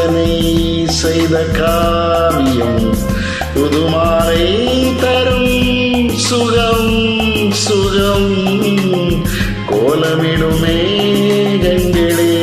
சிந்தனை செய்த காவியம் புதுமாலை தரும் சுகம் சுகம் கோலமிடுமே கண்களே.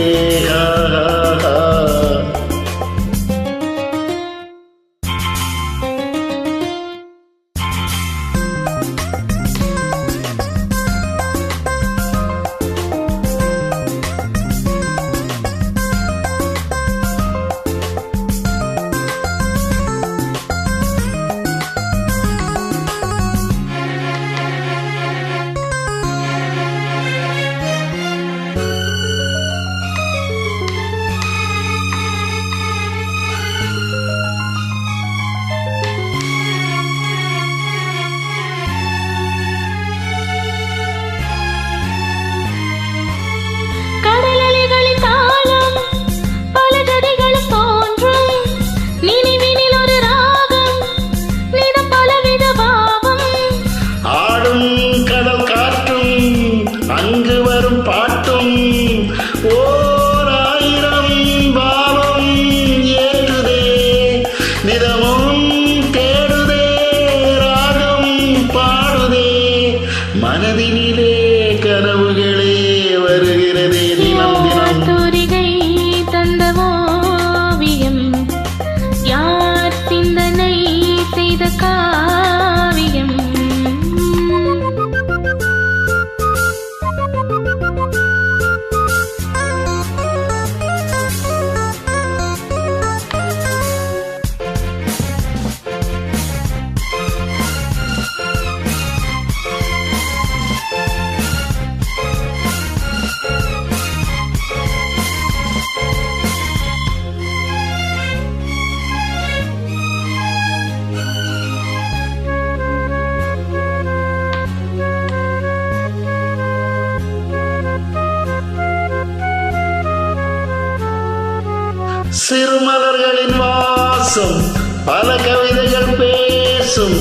அங்கு வரும் பாட்டும் ஓர் ஆயிரம் பாவம் ஏறுதே, நிதமும் தேடுதே, ராகம் பாடுதே, மனதினிலே கனவுகளே வருகிறதே தினம் தினம். தூரிகை தந்த ஓவியம் யார் சிந்தனை செய்த காவியம். சிறுமலர்களின் வாசம் பல கவிதைகள் பேசும்,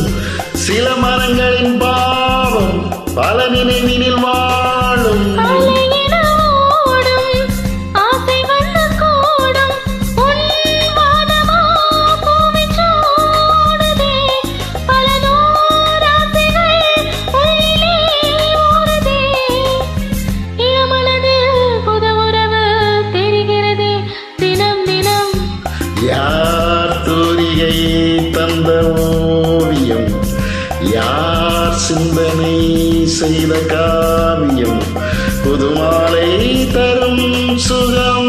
சில மரங்களின் பாவம் பல நினைவினில் வாழும். யார் தூரிகை தந்த ஓவியம் யார் சிந்தனை செய்த காவியம் புதுமாலை தரும் சுகம்